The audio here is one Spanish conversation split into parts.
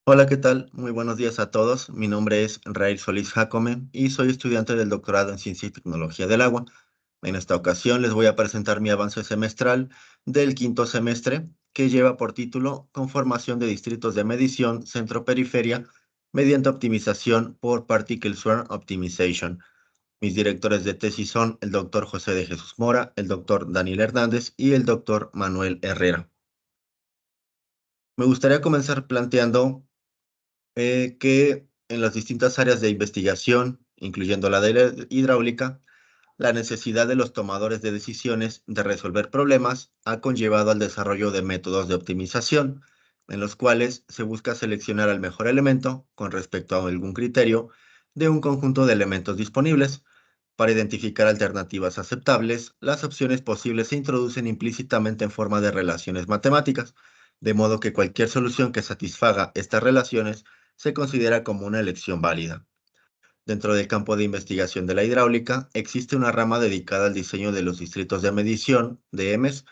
Hola, ¿qué tal? Muy buenos días a todos. Mi nombre es Rael Solís Jacome y soy estudiante del doctorado en Ciencia y Tecnología del Agua. En esta ocasión les voy a presentar mi avance semestral del quinto semestre, que lleva por título Conformación de distritos de medición centro-periferia mediante optimización por Particle Swarm Optimization. Mis directores de tesis son el doctor José de Jesús Mora, el doctor Daniel Hernández y el doctor Manuel Herrera. Me gustaría comenzar planteando que en las distintas áreas de investigación, incluyendo la de la hidráulica, la necesidad de los tomadores de decisiones de resolver problemas ha conllevado al desarrollo de métodos de optimización, en los cuales se busca seleccionar al mejor elemento con respecto a algún criterio de un conjunto de elementos disponibles. Para identificar alternativas aceptables, las opciones posibles se introducen implícitamente en forma de relaciones matemáticas, de modo que cualquier solución que satisfaga estas relaciones se considera como una elección válida. Dentro del campo de investigación de la hidráulica, existe una rama dedicada al diseño de los distritos de medición, DMs,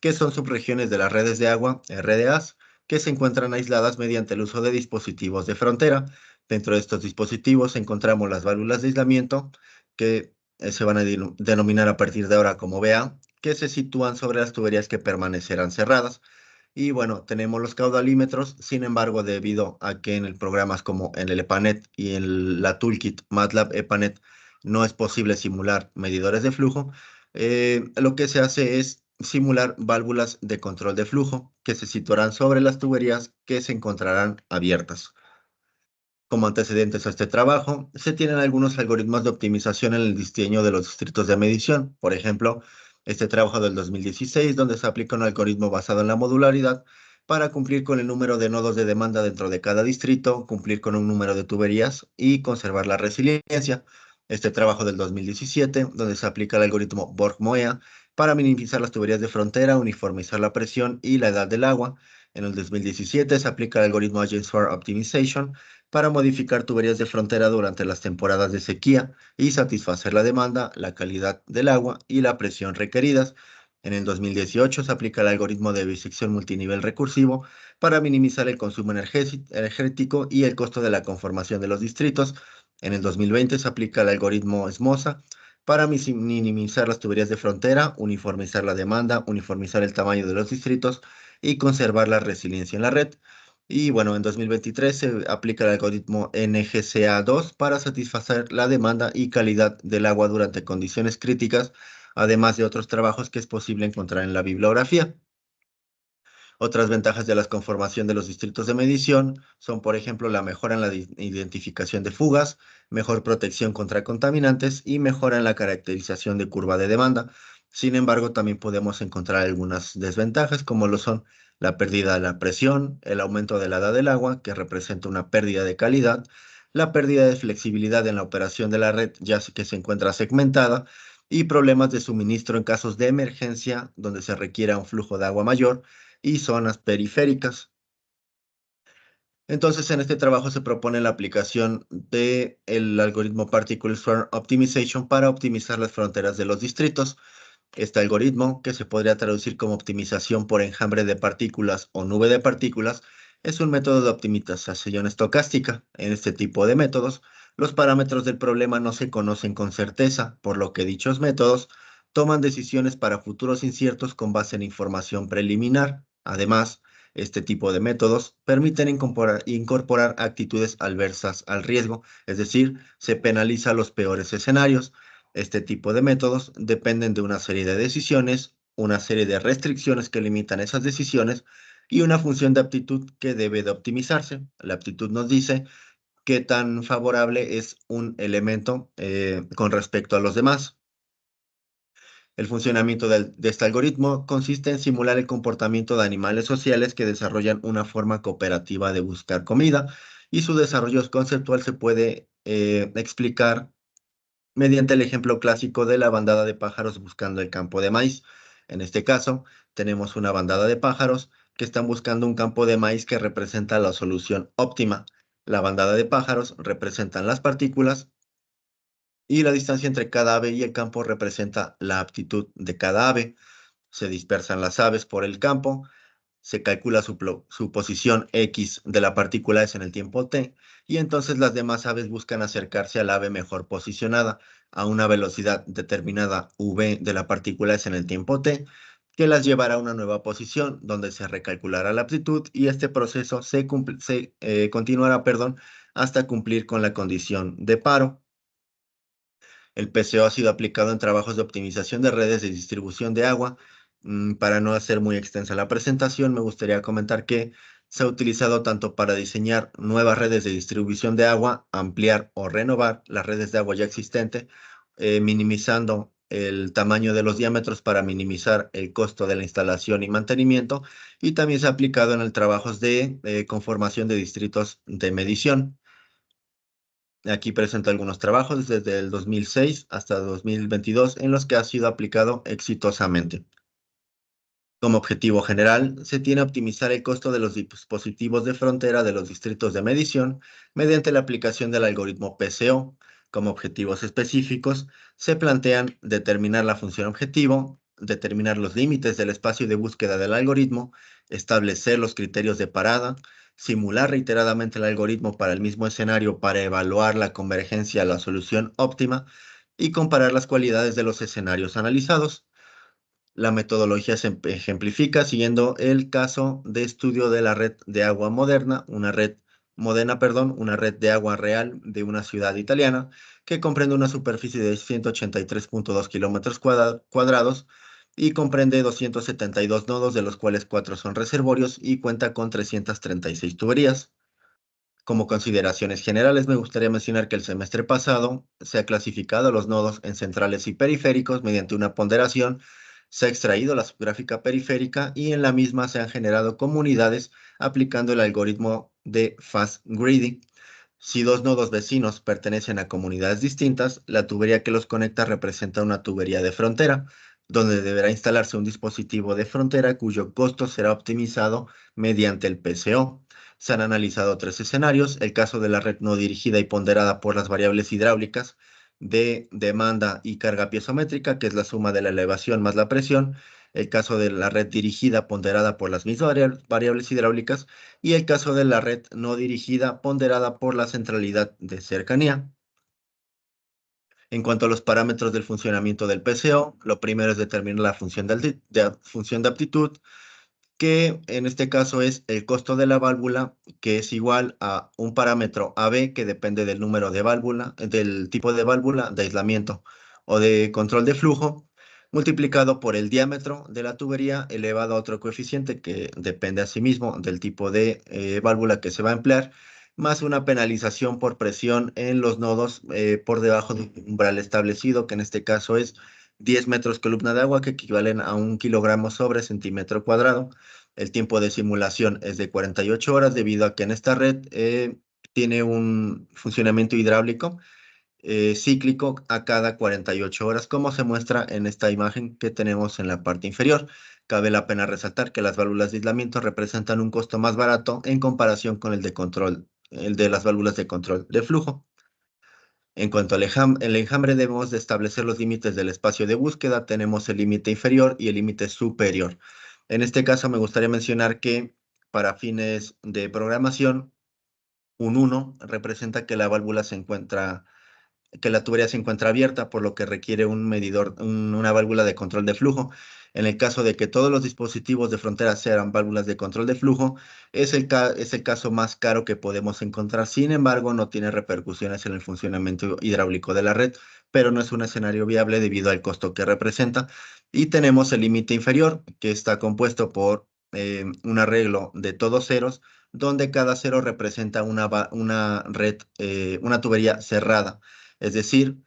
que son subregiones de las redes de agua, RDAs, que se encuentran aisladas mediante el uso de dispositivos de frontera. Dentro de estos dispositivos encontramos las válvulas de aislamiento, que se van a denominar a partir de ahora como BA, que se sitúan sobre las tuberías que permanecerán cerradas. Y bueno, tenemos los caudalímetros, sin embargo, debido a que en el programas como en el EPANET y en la Toolkit MATLAB EPANET no es posible simular medidores de flujo, lo que se hace es simular válvulas de control de flujo que se situarán sobre las tuberías que se encontrarán abiertas. Como antecedentes a este trabajo, se tienen algunos algoritmos de optimización en el diseño de los distritos de medición. Por ejemplo, este trabajo del 2016, donde se aplica un algoritmo basado en la modularidad para cumplir con el número de nodos de demanda dentro de cada distrito, cumplir con un número de tuberías y conservar la resiliencia. Este trabajo del 2017, donde se aplica el algoritmo Borg-Moea para minimizar las tuberías de frontera, uniformizar la presión y la edad del agua. En el 2017 se aplica el algoritmo Agent Swarm Optimization para modificar tuberías de frontera durante las temporadas de sequía y satisfacer la demanda, la calidad del agua y la presión requeridas. En el 2018 se aplica el algoritmo de bisección multinivel recursivo para minimizar el consumo energético y el costo de la conformación de los distritos. En el 2020 se aplica el algoritmo SMOSA para minimizar las tuberías de frontera, uniformizar la demanda, uniformizar el tamaño de los distritos y conservar la resiliencia en la red. Y bueno, en 2023 se aplica el algoritmo NGCA2 para satisfacer la demanda y calidad del agua durante condiciones críticas, además de otros trabajos que es posible encontrar en la bibliografía. Otras ventajas de la conformación de los distritos de medición son, por ejemplo, la mejora en la identificación de fugas, mejor protección contra contaminantes y mejora en la caracterización de curva de demanda. Sin embargo, también podemos encontrar algunas desventajas, como lo son la pérdida de la presión, el aumento de la edad del agua, que representa una pérdida de calidad, la pérdida de flexibilidad en la operación de la red, ya que se encuentra segmentada, y problemas de suministro en casos de emergencia, donde se requiera un flujo de agua mayor y zonas periféricas. Entonces, en este trabajo se propone la aplicación del algoritmo Particle Swarm Optimization para optimizar las fronteras de los distritos. Este algoritmo, que se podría traducir como optimización por enjambre de partículas o nube de partículas, es un método de optimización estocástica. En este tipo de métodos, los parámetros del problema no se conocen con certeza, por lo que dichos métodos toman decisiones para futuros inciertos con base en información preliminar. Además, este tipo de métodos permiten incorporar actitudes adversas al riesgo, es decir, se penaliza los peores escenarios. Este tipo de métodos dependen de una serie de decisiones, una serie de restricciones que limitan esas decisiones y una función de aptitud que debe de optimizarse. La aptitud nos dice qué tan favorable es un elemento con respecto a los demás. El funcionamiento de este algoritmo consiste en simular el comportamiento de animales sociales que desarrollan una forma cooperativa de buscar comida, y su desarrollo conceptual se puede explicar mediante el ejemplo clásico de la bandada de pájaros buscando el campo de maíz. En este caso, tenemos una bandada de pájaros que están buscando un campo de maíz que representa la solución óptima. La bandada de pájaros representan las partículas y la distancia entre cada ave y el campo representa la aptitud de cada ave. Se dispersan las aves por el campo se calcula su posición X de la partícula S en el tiempo t, y entonces las demás aves buscan acercarse al ave mejor posicionada a una velocidad determinada v de la partícula S en el tiempo t, que las llevará a una nueva posición donde se recalculará la aptitud y este proceso continuará, perdón, hasta cumplir con la condición de paro. El PCO ha sido aplicado en trabajos de optimización de redes de distribución de agua. Para no hacer muy extensa la presentación, me gustaría comentar que se ha utilizado tanto para diseñar nuevas redes de distribución de agua, ampliar o renovar las redes de agua ya existentes, minimizando el tamaño de los diámetros para minimizar el costo de la instalación y mantenimiento, y también se ha aplicado en el trabajos de conformación de distritos de medición. Aquí presento algunos trabajos desde el 2006 hasta 2022 en los que ha sido aplicado exitosamente. Como objetivo general, se tiene optimizar el costo de los dispositivos de frontera de los distritos de medición mediante la aplicación del algoritmo PCO. Como objetivos específicos, se plantean determinar la función objetivo, determinar los límites del espacio de búsqueda del algoritmo, establecer los criterios de parada, simular reiteradamente el algoritmo para el mismo escenario para evaluar la convergencia a la solución óptima y comparar las cualidades de los escenarios analizados. La metodología se ejemplifica siguiendo el caso de estudio de la red de agua moderna, una red de agua real de una ciudad italiana que comprende una superficie de 183.2 kilómetros cuadrados y comprende 272 nodos, de los cuales 4 son reservorios y cuenta con 336 tuberías. Como consideraciones generales, me gustaría mencionar que el semestre pasado se ha clasificado los nodos en centrales y periféricos mediante una ponderación, se ha extraído la subgráfica periférica y en la misma se han generado comunidades aplicando el algoritmo de fast greedy. Si dos nodos vecinos pertenecen a comunidades distintas, la tubería que los conecta representa una tubería de frontera, donde deberá instalarse un dispositivo de frontera cuyo costo será optimizado mediante el PCO. Se han analizado 3 escenarios: el caso de la red no dirigida y ponderada por las variables hidráulicas de demanda y carga piezométrica, que es la suma de la elevación más la presión; el caso de la red dirigida ponderada por las mismas variables hidráulicas; y el caso de la red no dirigida ponderada por la centralidad de cercanía. En cuanto a los parámetros del funcionamiento del PCO, lo primero es determinar la función de aptitud, que en este caso es el costo de la válvula, que es igual a un parámetro AB que depende del número de válvula, del tipo de válvula, de aislamiento o de control de flujo, multiplicado por el diámetro de la tubería elevado a otro coeficiente que depende asimismo del tipo de válvula que se va a emplear, más una penalización por presión en los nodos por debajo del umbral establecido, que en este caso es 10 metros columna de agua, que equivalen a 1 kilogramo sobre centímetro cuadrado. El tiempo de simulación es de 48 horas debido a que en esta red tiene un funcionamiento hidráulico cíclico a cada 48 horas, como se muestra en esta imagen que tenemos en la parte inferior. Cabe la pena resaltar que las válvulas de aislamiento representan un costo más barato en comparación con el de las válvulas de control de flujo. En cuanto al el enjambre, debemos de establecer los límites del espacio de búsqueda. Tenemos el límite inferior y el límite superior. En este caso, me gustaría mencionar que para fines de programación, un 1 representa que la válvula se encuentra que la tubería se encuentra abierta, por lo que requiere un medidor, una válvula de control de flujo. En el caso de que todos los dispositivos de frontera sean válvulas de control de flujo, es el caso más caro que podemos encontrar. Sin embargo, no tiene repercusiones en el funcionamiento hidráulico de la red, pero no es un escenario viable debido al costo que representa. Y tenemos el límite inferior, que está compuesto por un arreglo de todos ceros, donde cada cero representa una red, una tubería cerrada. Es decir,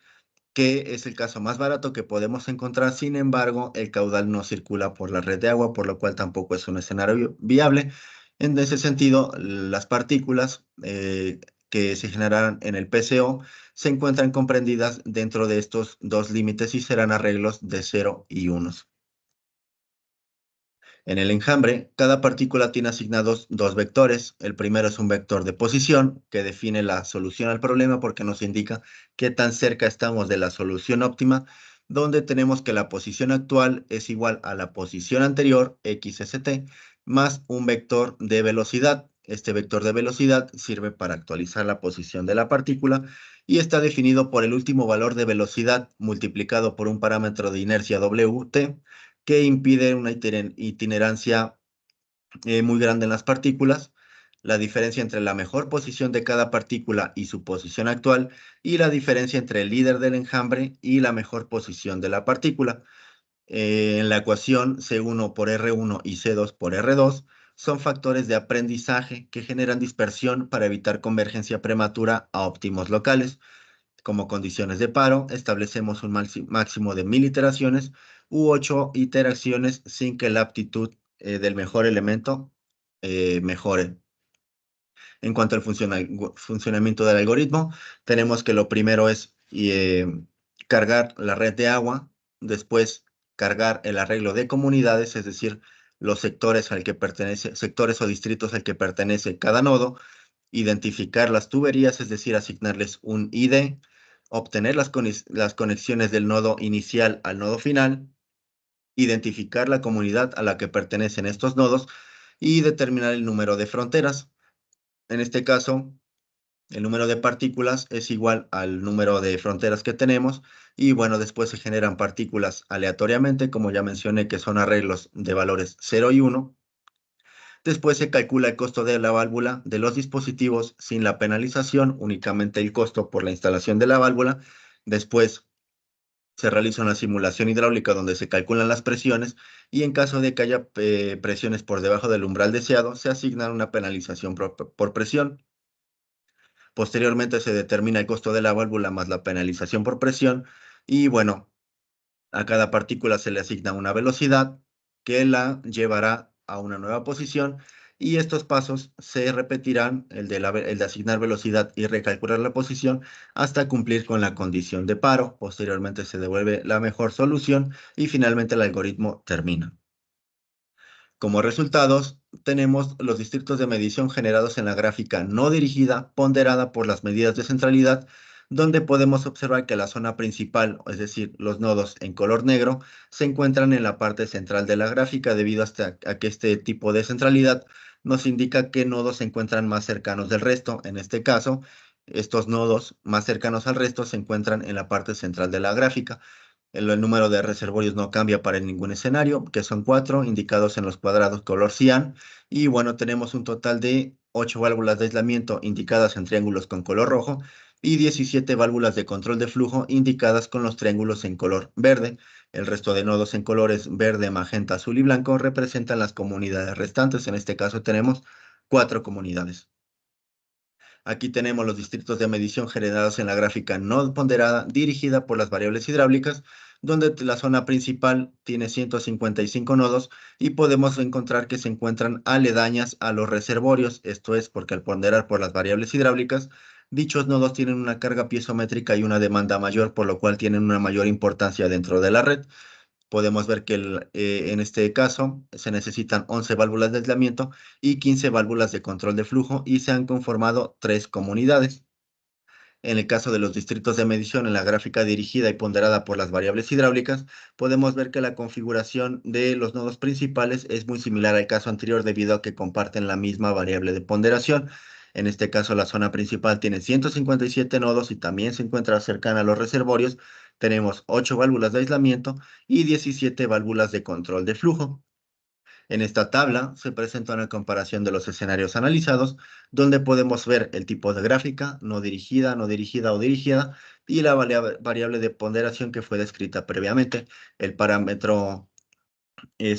que es el caso más barato que podemos encontrar. Sin embargo, el caudal no circula por la red de agua, por lo cual tampoco es un escenario viable. En ese sentido, las partículas que se generarán en el PCO se encuentran comprendidas dentro de estos dos límites y serán arreglos de 0 y 1. En el enjambre, cada partícula tiene asignados dos vectores. El primero es un vector de posición que define la solución al problema porque nos indica qué tan cerca estamos de la solución óptima, donde tenemos que la posición actual es igual a la posición anterior, XST, más un vector de velocidad. Este vector de velocidad sirve para actualizar la posición de la partícula y está definido por el último valor de velocidad multiplicado por un parámetro de inercia Wt que impide una itinerancia muy grande en las partículas, la diferencia entre la mejor posición de cada partícula y su posición actual, y la diferencia entre el líder del enjambre y la mejor posición de la partícula. En la ecuación C1 por R1 y C2 por R2 son factores de aprendizaje que generan dispersión para evitar convergencia prematura a óptimos locales. Como condiciones de paro, establecemos un máximo de 1000 iteraciones u 8 iteraciones sin que la aptitud del mejor elemento mejore. En cuanto al funcionamiento del algoritmo, tenemos que lo primero es cargar la red de agua, después cargar el arreglo de comunidades, es decir, los sectores al que pertenece, sectores o distritos al que pertenece cada nodo, identificar las tuberías, es decir, asignarles un ID, obtener las conexiones del nodo inicial al nodo final, identificar la comunidad a la que pertenecen estos nodos y determinar el número de fronteras. En este caso, el número de partículas es igual al número de fronteras que tenemos y bueno, después se generan partículas aleatoriamente, como ya mencioné, que son arreglos de valores 0 y 1. Después se calcula el costo de la válvula de los dispositivos sin la penalización, únicamente el costo por la instalación de la válvula. Después se realiza una simulación hidráulica donde se calculan las presiones y en caso de que haya presiones por debajo del umbral deseado, se asigna una penalización por presión. Posteriormente se determina el costo de la válvula más la penalización por presión y bueno, a cada partícula se le asigna una velocidad que la llevará a una nueva posición y estos pasos se repetirán, el de asignar velocidad y recalcular la posición, hasta cumplir con la condición de paro. Posteriormente se devuelve la mejor solución y finalmente el algoritmo termina. Como resultados, tenemos los distritos de medición generados en la gráfica no dirigida ponderada por las medidas de centralidad, donde podemos observar que la zona principal, es decir, los nodos en color negro, se encuentran en la parte central de la gráfica debido a que este tipo de centralidad nos indica qué nodos se encuentran más cercanos del resto. En este caso, estos nodos más cercanos al resto se encuentran en la parte central de la gráfica. El número de reservorios no cambia para ningún escenario, que son 4, indicados en los cuadrados color cian. Y bueno, tenemos un total de 8 válvulas de aislamiento indicadas en triángulos con color rojo y 17 válvulas de control de flujo indicadas con los triángulos en color verde. El resto de nodos en colores verde, magenta, azul y blanco representan las comunidades restantes. En este caso tenemos 4 comunidades. Aquí tenemos los distritos de medición generados en la gráfica no ponderada dirigida por las variables hidráulicas, donde la zona principal tiene 155 nodos y podemos encontrar que se encuentran aledañas a los reservorios. Esto es porque al ponderar por las variables hidráulicas, dichos nodos tienen una carga piezométrica y una demanda mayor, por lo cual tienen una mayor importancia dentro de la red. Podemos ver que en este caso se necesitan 11 válvulas de aislamiento y 15 válvulas de control de flujo y se han conformado 3 comunidades. En el caso de los distritos de medición en la gráfica dirigida y ponderada por las variables hidráulicas, podemos ver que la configuración de los nodos principales es muy similar al caso anterior debido a que comparten la misma variable de ponderación. En este caso, la zona principal tiene 157 nodos y también se encuentra cercana a los reservorios. Tenemos 8 válvulas de aislamiento y 17 válvulas de control de flujo. En esta tabla se presenta una comparación de los escenarios analizados, donde podemos ver el tipo de gráfica, no dirigida, no dirigida o dirigida, y la variable de ponderación que fue descrita previamente, el parámetro Y,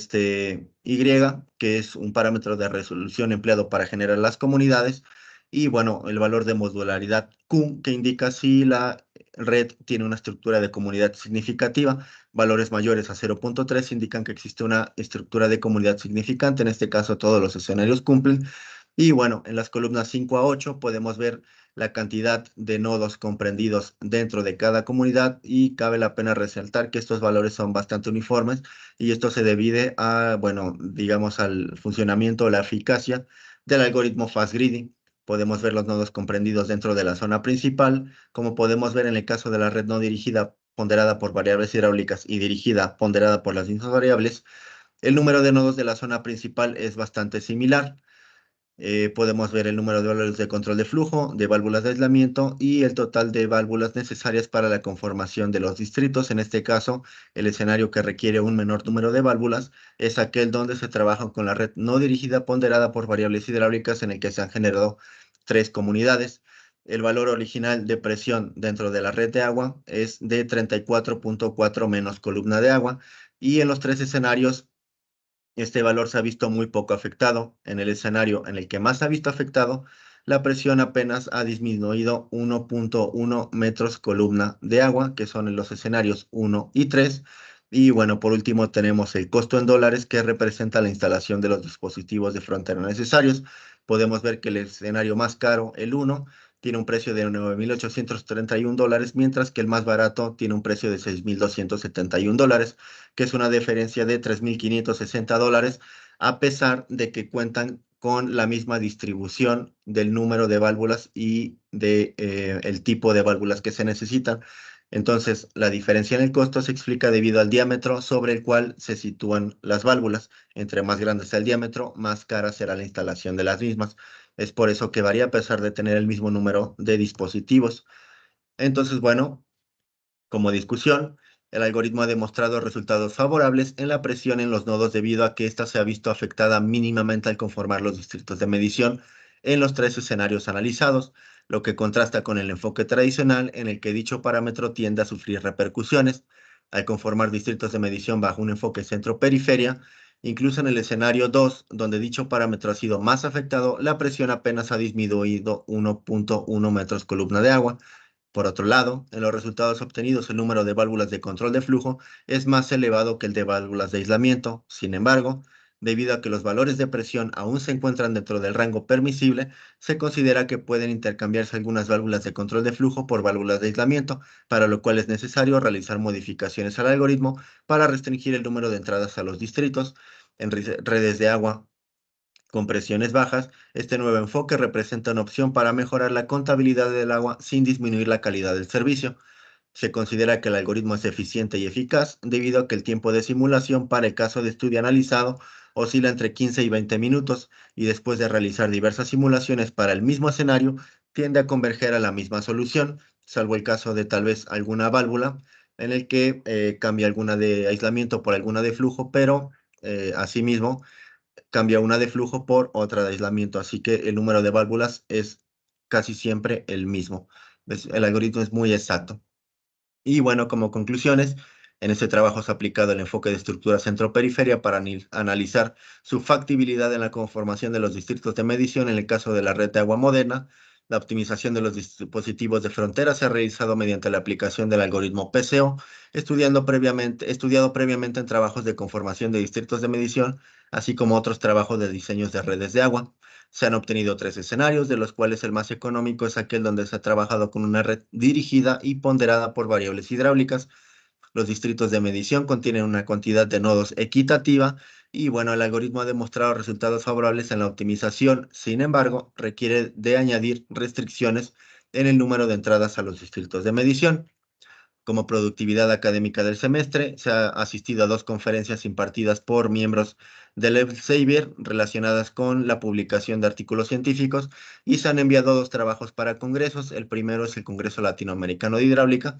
que es un parámetro de resolución empleado para generar las comunidades, y bueno, el valor de modularidad Q, que indica si la red tiene una estructura de comunidad significativa. Valores mayores a 0.3 indican que existe una estructura de comunidad significante, en este caso todos los escenarios cumplen. Y bueno, en las columnas 5 a 8 podemos ver la cantidad de nodos comprendidos dentro de cada comunidad y cabe la pena resaltar que estos valores son bastante uniformes y esto se debe a, bueno, digamos al funcionamiento o la eficacia del algoritmo Fast Greedy. Podemos ver los nodos comprendidos dentro de la zona principal, como podemos ver en el caso de la red no dirigida ponderada por variables hidráulicas y dirigida ponderada por las mismas variables. El número de nodos de la zona principal es bastante similar. Podemos ver el número de válvulas de control de flujo, de válvulas de aislamiento y el total de válvulas necesarias para la conformación de los distritos. En este caso, el escenario que requiere un menor número de válvulas es aquel donde se trabaja con la red no dirigida ponderada por variables hidráulicas en el que se han generado tres comunidades. El valor original de presión dentro de la red de agua es de 34,4 menos columna de agua y en los tres escenarios este valor se ha visto muy poco afectado. En el escenario en el que más se ha visto afectado, la presión apenas ha disminuido 1,1 metros columna de agua, que son en los escenarios 1 y 3. Y bueno, por último tenemos el costo en dólares que representa la instalación de los dispositivos de frontera necesarios. Podemos ver que el escenario más caro, el 1, tiene un precio de $9,831, mientras que el más barato tiene un precio de $6,271, que es una diferencia de $3,560, a pesar de que cuentan con la misma distribución del número de válvulas y de el tipo de válvulas que se necesitan. Entonces, la diferencia en el costo se explica debido al diámetro sobre el cual se sitúan las válvulas. Entre más grande sea el diámetro, más cara será la instalación de las mismas. Es por eso que varía a pesar de tener el mismo número de dispositivos. Entonces, bueno, como discusión, el algoritmo ha demostrado resultados favorables en la presión en los nodos debido a que ésta se ha visto afectada mínimamente al conformar los distritos de medición en los tres escenarios analizados, lo que contrasta con el enfoque tradicional en el que dicho parámetro tiende a sufrir repercusiones. Al conformar distritos de medición bajo un enfoque centro-periferia, incluso en el escenario 2, donde dicho parámetro ha sido más afectado, la presión apenas ha disminuido 1,1 metros columna de agua. Por otro lado, en los resultados obtenidos, el número de válvulas de control de flujo es más elevado que el de válvulas de aislamiento. Sin embargo, debido a que los valores de presión aún se encuentran dentro del rango permisible, se considera que pueden intercambiarse algunas válvulas de control de flujo por válvulas de aislamiento, para lo cual es necesario realizar modificaciones al algoritmo para restringir el número de entradas a los distritos. En redes de agua con presiones bajas, este nuevo enfoque representa una opción para mejorar la contabilidad del agua sin disminuir la calidad del servicio. Se considera que el algoritmo es eficiente y eficaz debido a que el tiempo de simulación para el caso de estudio analizado oscila entre 15 y 20 minutos y después de realizar diversas simulaciones para el mismo escenario, tiende a converger a la misma solución, salvo el caso de tal vez alguna válvula en el que cambia alguna de aislamiento por alguna de flujo, pero asimismo cambia una de flujo por otra de aislamiento, así que el número de válvulas es casi siempre el mismo. El algoritmo es muy exacto. Y bueno, como conclusiones, en este trabajo se ha aplicado el enfoque de estructura centro-periferia para analizar su factibilidad en la conformación de los distritos de medición en el caso de la red de agua moderna. La optimización de los dispositivos de frontera se ha realizado mediante la aplicación del algoritmo PCO, estudiado previamente en trabajos de conformación de distritos de medición, así como otros trabajos de diseños de redes de agua. Se han obtenido tres escenarios, de los cuales el más económico es aquel donde se ha trabajado con una red dirigida y ponderada por variables hidráulicas. Los distritos de medición contienen una cantidad de nodos equitativa y bueno, el algoritmo ha demostrado resultados favorables en la optimización. Sin embargo, requiere de añadir restricciones en el número de entradas a los distritos de medición. Como productividad académica del semestre, se ha asistido a dos conferencias impartidas por miembros del Elsevier relacionadas con la publicación de artículos científicos y se han enviado dos trabajos para congresos. El primero es el Congreso Latinoamericano de Hidráulica,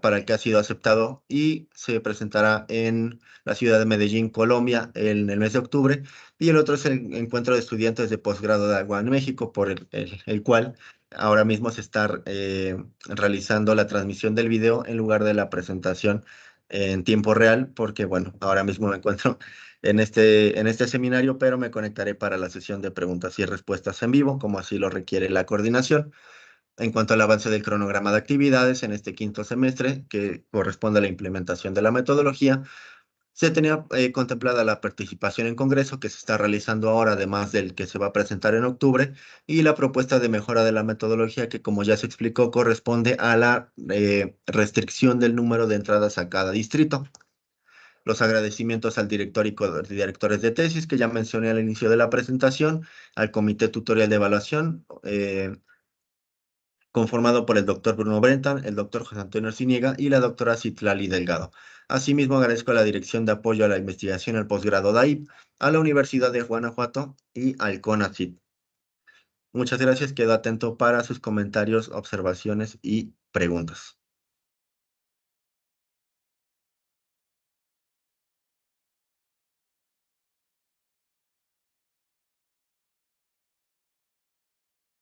para el que ha sido aceptado y se presentará en la ciudad de Medellín, Colombia, en el mes de octubre. Y el otro es el Encuentro de Estudiantes de Posgrado de Agua en México, por el cual ahora mismo se está realizando la transmisión del video en lugar de la presentación en tiempo real, porque bueno, ahora mismo me encuentro en este seminario, pero me conectaré para la sesión de preguntas y respuestas en vivo, como así lo requiere la coordinación. En cuanto al avance del cronograma de actividades en este quinto semestre, que corresponde a la implementación de la metodología, se tenía contemplada la participación en congreso que se está realizando ahora, además del que se va a presentar en octubre, y la propuesta de mejora de la metodología que, como ya se explicó, corresponde a la restricción del número de entradas a cada distrito. Los agradecimientos al director y directores de tesis que ya mencioné al inicio de la presentación, al comité tutorial de evaluación, conformado por el doctor Bruno Brentan, el doctor José Antonio Arciniega y la doctora Citlali Delgado. Asimismo, agradezco a la Dirección de Apoyo a la Investigación y al Posgrado DAIP, a la Universidad de Guanajuato y al CONACYT. Muchas gracias, quedo atento para sus comentarios, observaciones y preguntas.